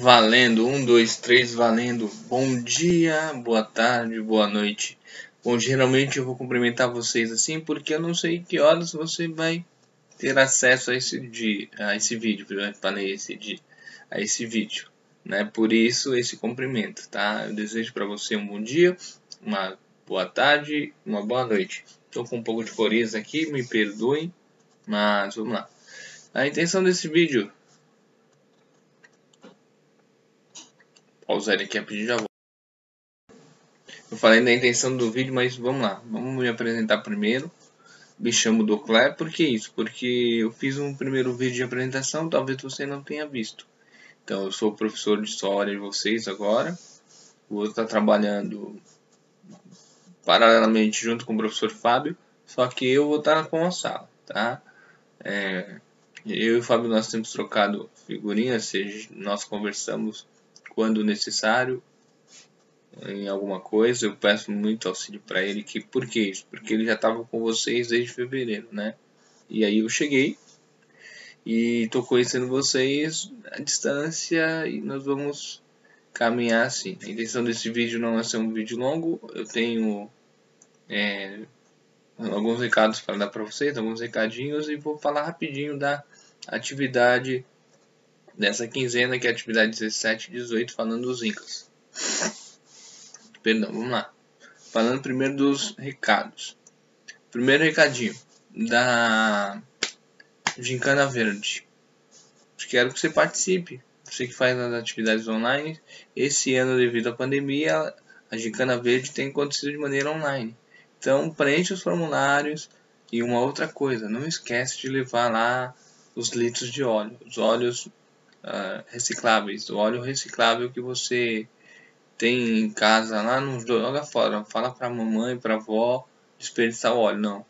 Valendo, 1, 2, 3, valendo. Bom dia, boa tarde, boa noite. Bom, geralmente eu vou cumprimentar vocês assim porque eu não sei que horas você vai ter acesso a esse vídeo, a esse vídeo, né? Por isso esse cumprimento, tá? Eu desejo para você um bom dia, uma boa tarde, uma boa noite. Estou com um pouco de coriza aqui, me perdoem, mas vamos lá. A intenção desse vídeo, pausar aqui rapidinho, já vou. Eu falei da intenção do vídeo, mas vamos lá. Vamos me apresentar primeiro. Me chamo Docler. Por que isso? Porque eu fiz um primeiro vídeo de apresentação, talvez você não tenha visto. Então, eu sou professor de história de vocês agora. Vou estar trabalhando paralelamente junto com o professor Fábio, só que eu vou estar com a sala, tá? Eu e o Fábio, nós temos trocado figurinhas, seja, nós conversamos quando necessário em alguma coisa. Eu peço muito auxílio para ele. Por que isso? Porque ele já estava com vocês desde fevereiro, né? E aí eu cheguei e estou conhecendo vocês à distância e nós vamos caminhar assim. A intenção desse vídeo não é ser um vídeo longo. Eu tenho alguns recados para dar para vocês, alguns recadinhos, e vou falar rapidinho da atividade dessa quinzena, que é a atividade 17 e 18, falando dos Incas. Perdão, vamos lá. Falando primeiro dos recados. Primeiro recadinho da Gincana Verde. Quero que você participe. Você que faz as atividades online. Esse ano, devido à pandemia, a Gincana Verde tem acontecido de maneira online. Então, preencha os formulários. E uma outra coisa, não esquece de levar lá os litros de óleo. Os óleos recicláveis. O óleo reciclável que você tem em casa lá, não joga fora. Fala para a mamãe, para a avó desperdiçar o óleo. Não.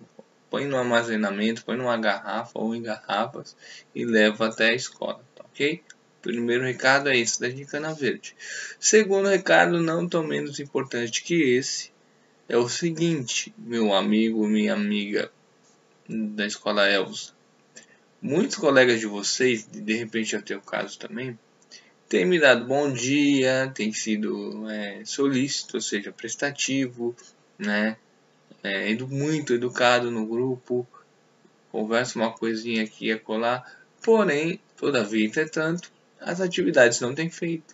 Põe no armazenamento, põe numa garrafa ou em garrafas e leva até a escola, tá ok? Primeiro recado é esse da Gincana Verde. Segundo recado, não tão menos importante que esse, é o seguinte, meu amigo, minha amiga da escola Elsa. Muitos colegas de vocês, de repente até o caso também, têm me dado bom dia, tem sido solícito, ou seja, prestativo, né? Muito educado no grupo, conversa uma coisinha aqui e acolá, porém, todavia, entretanto, as atividades não têm feito.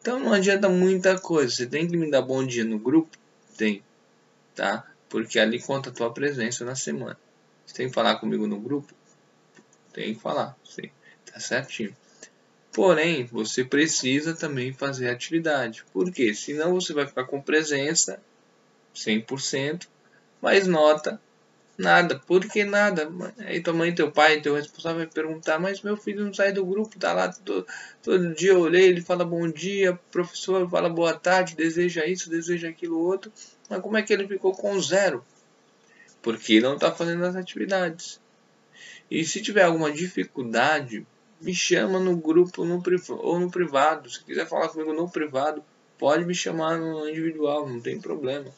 Então não adianta muita coisa, você tem que me dar bom dia no grupo? Tem, tá? Porque ali conta a tua presença na semana. Você tem que falar comigo no grupo? Tem que falar, sim, tá certinho. Porém, você precisa também fazer atividade. Por quê? Senão você vai ficar com presença 100%, mas nota nada. Por que nada? Aí tua mãe, teu pai, teu responsável vai perguntar: mas meu filho não sai do grupo, tá lá todo dia. Eu olhei, ele fala bom dia, professor fala boa tarde, deseja isso, deseja aquilo outro. Mas como é que ele ficou com 0? Porque não está fazendo as atividades. E se tiver alguma dificuldade, me chama no grupo ou no privado. Se quiser falar comigo no privado, pode me chamar no individual, não tem problema.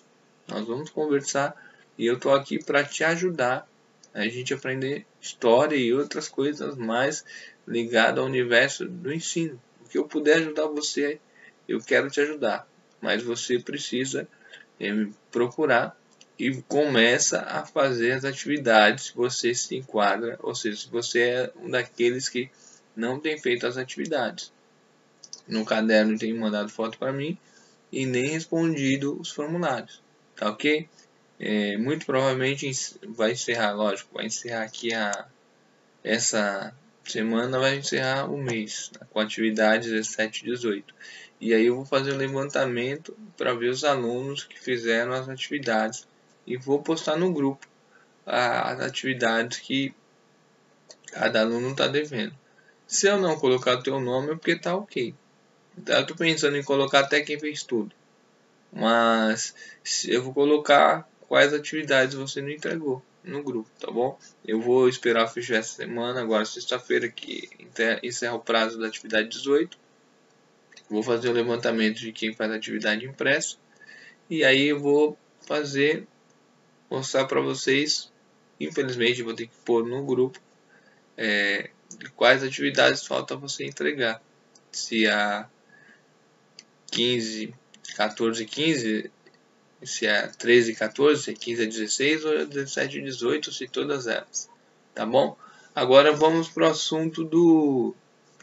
Nós vamos conversar e eu estou aqui para te ajudar a gente aprender história e outras coisas mais ligadas ao universo do ensino. O que eu puder ajudar você, eu quero te ajudar. Mas você precisa me procurar e começa a fazer as atividades se você se enquadra, ou seja, se você é um daqueles que não tem feito as atividades. No caderno tem mandado foto para mim e nem respondido os formulários, tá ok? Muito provavelmente vai encerrar, lógico, vai encerrar aqui essa semana, vai encerrar o mês, com atividades 17 e 18. E aí eu vou fazer um levantamento para ver os alunos que fizeram as atividades e vou postar no grupo as atividades que cada aluno está devendo. Se eu não colocar o teu nome é porque está ok. Eu estou pensando em colocar até quem fez tudo. Mas eu vou colocar quais atividades você não entregou no grupo, tá bom? Eu vou esperar fechar essa semana, agora sexta-feira que encerra o prazo da atividade 18. Vou fazer o levantamento de quem faz atividade impressa. E aí eu vou mostrar para vocês. Infelizmente vou ter que pôr no grupo quais atividades falta você entregar. se é 15, 14, 15, se é 13, 14, se é 15 a 16 ou 17 a 18, se todas elas, tá bom? Agora vamos para o assunto do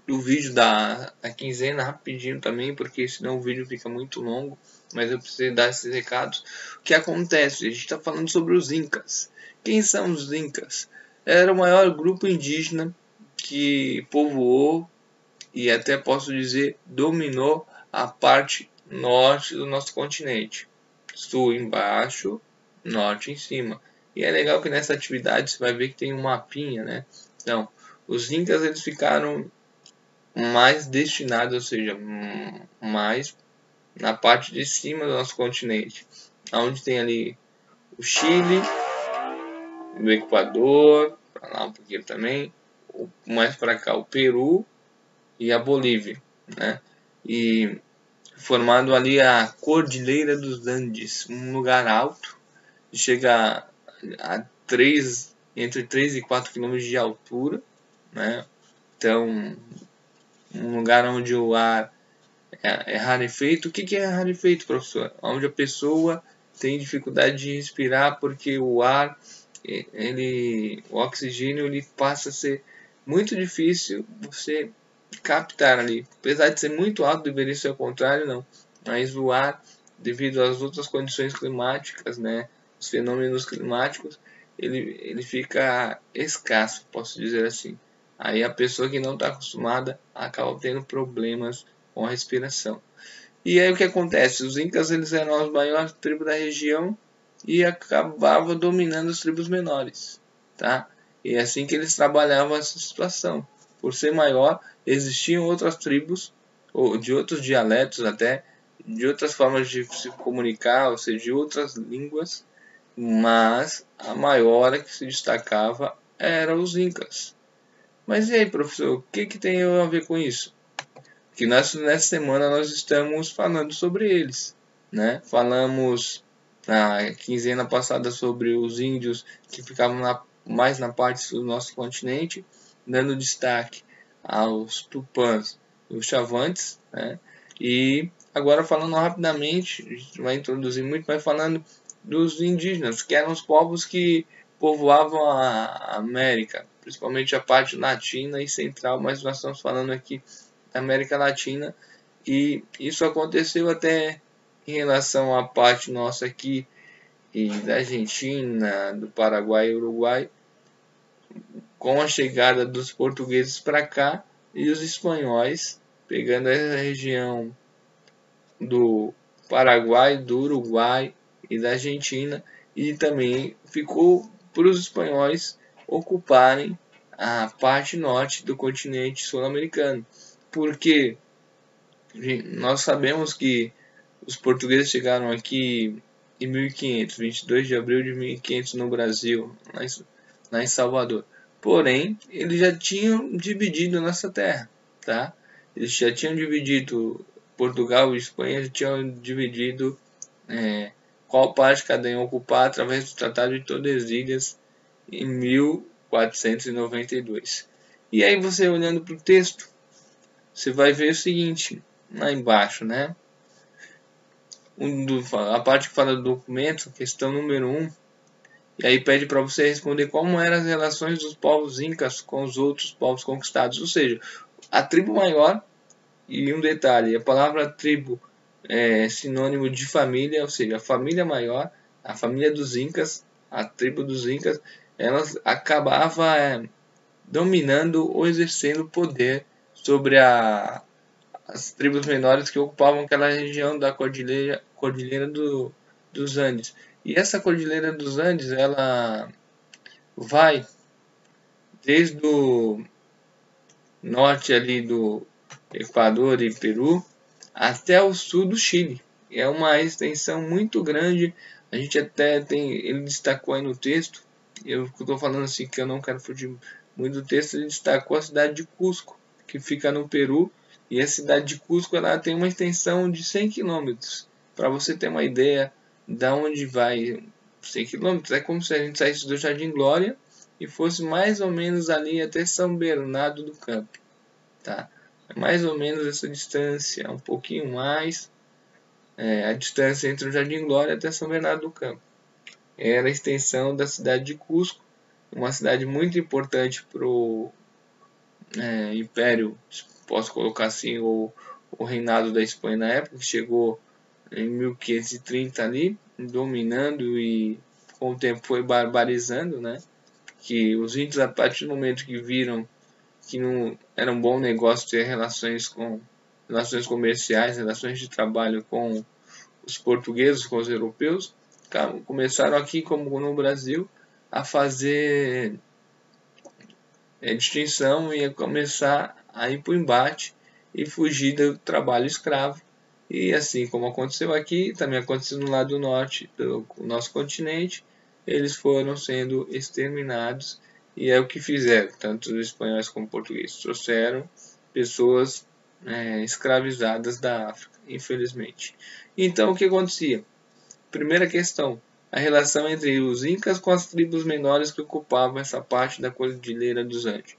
vídeo da quinzena rapidinho também, porque senão o vídeo fica muito longo, mas eu preciso dar esses recados. O que acontece? A gente está falando sobre os Incas. Quem são os Incas? Era o maior grupo indígena que povoou e até posso dizer dominou a parte norte do nosso continente. Sul embaixo, norte em cima. E é legal que nessa atividade você vai ver que tem um mapinha, né? Então, os Incas eles ficaram mais destinados, ou seja, mais na parte de cima do nosso continente, onde tem ali o Chile, o Equador, para lá um pouquinho também, mais para cá o Peru e a Bolívia, né? E formando ali a Cordilheira dos Andes, um lugar alto, chega a entre 3 e 4 km de altura, né? Então, um lugar onde o ar é rarefeito. O que é rarefeito, professor? Onde a pessoa tem dificuldade de respirar porque o ar, o oxigênio, ele passa a ser muito difícil você captar ali. Apesar de ser muito alto, deveria ser o contrário, não. Mas o ar, devido às outras condições climáticas, né, os fenômenos climáticos, ele fica escasso, posso dizer assim. Aí a pessoa que não está acostumada acaba tendo problemas com a respiração. E aí o que acontece? Os Incas eles eram as maiores tribos da região e acabavam dominando as tribos menores, tá? E é assim que eles trabalhavam essa situação. Por ser maior, existiam outras tribos, ou de outros dialetos até, de outras formas de se comunicar, ou seja, de outras línguas, mas a maior que se destacava era os Incas. Mas e aí, professor, o que tem a ver com isso? Que nessa semana nós estamos falando sobre eles, né? Falamos na quinzena passada sobre os índios que ficavam mais na parte do nosso continente, dando destaque aos tupãs e os chavantes, né? E agora falando rapidamente, a gente vai introduzir muito, mas falando dos indígenas, que eram os povos que povoavam a América, principalmente a parte latina e central, mas nós estamos falando aqui da América Latina, e isso aconteceu até em relação à parte nossa aqui e da Argentina, do Paraguai e Uruguai, com a chegada dos portugueses para cá e os espanhóis pegando essa região do Paraguai, do Uruguai e da Argentina, e também ficou para os espanhóis ocuparem a parte norte do continente sul-americano, porque nós sabemos que os portugueses chegaram aqui em 1500, 22 de abril de 1500 no Brasil, lá em Salvador. Porém, eles já tinham dividido nossa terra, tá? Eles já tinham dividido Portugal e Espanha, já tinham dividido qual parte cada um ocupar através do Tratado de Tordesilhas em 1492. E aí você olhando para o texto, você vai ver o seguinte, lá embaixo, né? A parte que fala do documento, questão número 1, e aí pede para você responder como eram as relações dos povos incas com os outros povos conquistados, ou seja, a tribo maior, e um detalhe, a palavra tribo é sinônimo de família, ou seja, a família maior, a família dos incas, a tribo dos incas, elas acabava dominando ou exercendo poder sobre as tribos menores que ocupavam aquela região da Cordilheira dos Andes. E essa Cordilheira dos Andes, ela vai desde o norte ali do Equador e Peru até o sul do Chile. É uma extensão muito grande. A gente até ele destacou aí no texto, eu estou falando assim que eu não quero fugir muito do texto, ele destacou a cidade de Cusco, que fica no Peru, e a cidade de Cusco ela tem uma extensão de 100 km. Para você ter uma ideia de onde vai 100 km, é como se a gente saísse do Jardim Glória e fosse mais ou menos ali até São Bernardo do Campo, tá? É mais ou menos essa distância, um pouquinho mais, a distância entre o Jardim Glória até São Bernardo do Campo. Era a extensão da cidade de Cusco, uma cidade muito importante para o Império, posso colocar assim, o reinado da Espanha na época, que chegou em 1530 ali, dominando e com o tempo foi barbarizando, né? Que os índios, a partir do momento que viram que não era um bom negócio ter relações comerciais, relações de trabalho com os portugueses, com os europeus, começaram aqui, como no Brasil, a fazer distinção e a começar a ir para o embate e fugir do trabalho escravo. E assim como aconteceu aqui, também aconteceu no lado norte do nosso continente, eles foram sendo exterminados e é o que fizeram, tanto os espanhóis como os portugueses, trouxeram pessoas escravizadas da África, infelizmente. Então o que acontecia? Primeira questão, a relação entre os incas com as tribos menores que ocupavam essa parte da Cordilheira dos Andes.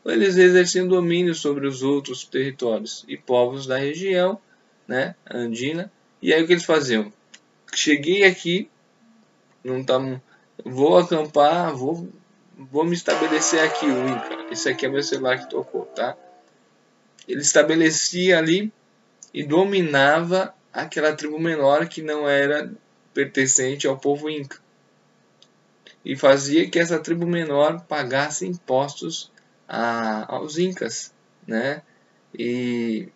Eles exerciam domínio sobre os outros territórios e povos da região, né, andina. E aí o que eles faziam? Cheguei aqui, não tá, vou acampar, vou me estabelecer aqui, o Inca. Esse aqui é meu celular que tocou, tá? Ele estabelecia ali e dominava aquela tribo menor que não era pertencente ao povo Inca. E fazia que essa tribo menor pagasse impostos aos Incas, né? E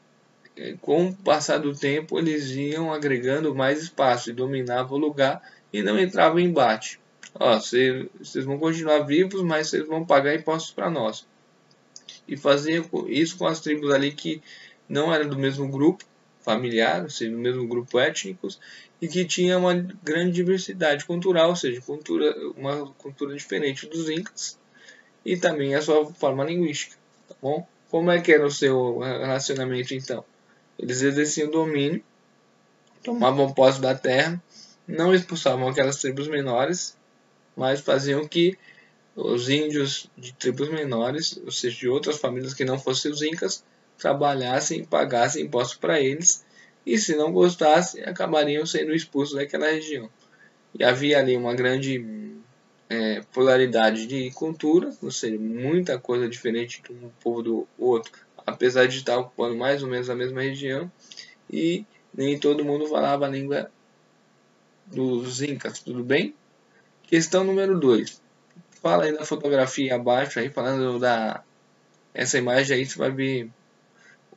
com o passar do tempo eles iam agregando mais espaço e dominavam o lugar e não entravam em embate. Ó, vocês vão continuar vivos, mas vocês vão pagar impostos para nós. E faziam isso com as tribos ali que não eram do mesmo grupo familiar, ou seja, do mesmo grupo étnico, e que tinha uma grande diversidade cultural, ou seja, uma cultura diferente dos incas, e também a sua forma linguística, tá bom? Como é que era o seu relacionamento então? Eles exerciam domínio, tomavam posse da terra, não expulsavam aquelas tribos menores, mas faziam que os índios de tribos menores, ou seja, de outras famílias que não fossem os incas, trabalhassem e pagassem impostos para eles, e se não gostassem, acabariam sendo expulsos daquela região. E havia ali uma grande polaridade de cultura, ou seja, muita coisa diferente de um povo do outro, apesar de estar ocupando mais ou menos a mesma região, e nem todo mundo falava a língua dos incas, tudo bem? Questão número 2. Fala aí da fotografia abaixo, aí falando essa imagem aí, você vai ver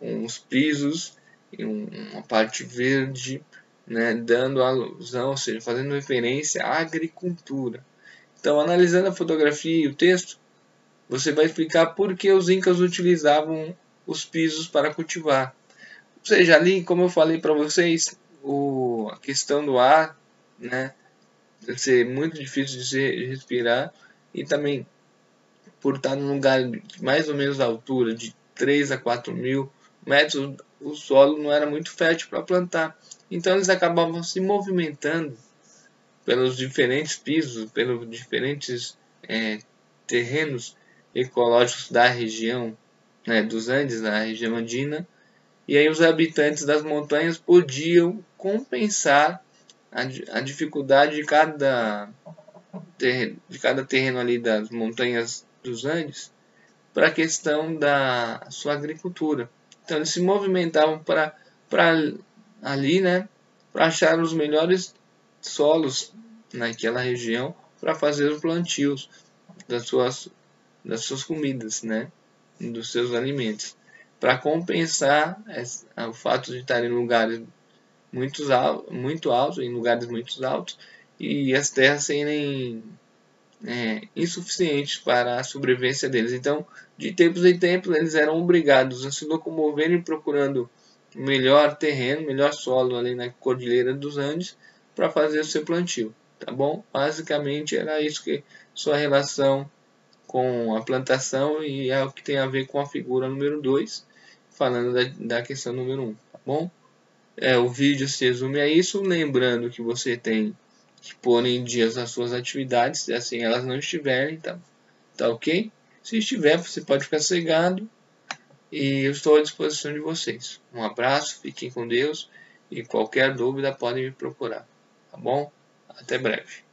uns pisos e uma parte verde, né, dando alusão, ou seja, fazendo referência à agricultura. Então, analisando a fotografia e o texto, você vai explicar por que os incas utilizavam os pisos para cultivar. Ou seja, ali, como eu falei para vocês, a questão do ar, né, deve ser muito difícil de respirar, e também por estar num lugar de mais ou menos altura, de 3 a 4 mil metros, o solo não era muito fértil para plantar. Então eles acabavam se movimentando pelos diferentes pisos, pelos diferentes terrenos ecológicos da região, né, dos Andes, da região andina, e aí os habitantes das montanhas podiam compensar a dificuldade de cada terreno ali das montanhas dos Andes para a questão da sua agricultura. Então eles se movimentavam para ali, né, para achar os melhores solos naquela região para fazer os plantios das suas comidas, né, dos seus alimentos, para compensar o fato de estar em lugares muito altos, em lugares muito altos, e as terras serem insuficientes para a sobrevivência deles. Então, de tempos em tempos, eles eram obrigados a se locomoverem procurando melhor terreno, melhor solo ali na Cordilheira dos Andes para fazer o seu plantio, tá bom? Basicamente era isso que sua relação com a plantação e é o que tem a ver com a figura número 2, falando da questão número 1, tá bom? O vídeo se resume a isso, lembrando que você tem que pôr em dias as suas atividades, se assim elas não estiverem, tá ok? Se estiver, você pode ficar cegado, E eu estou à disposição de vocês. Um abraço, fiquem com Deus e qualquer dúvida podem me procurar. Tá bom? Até breve.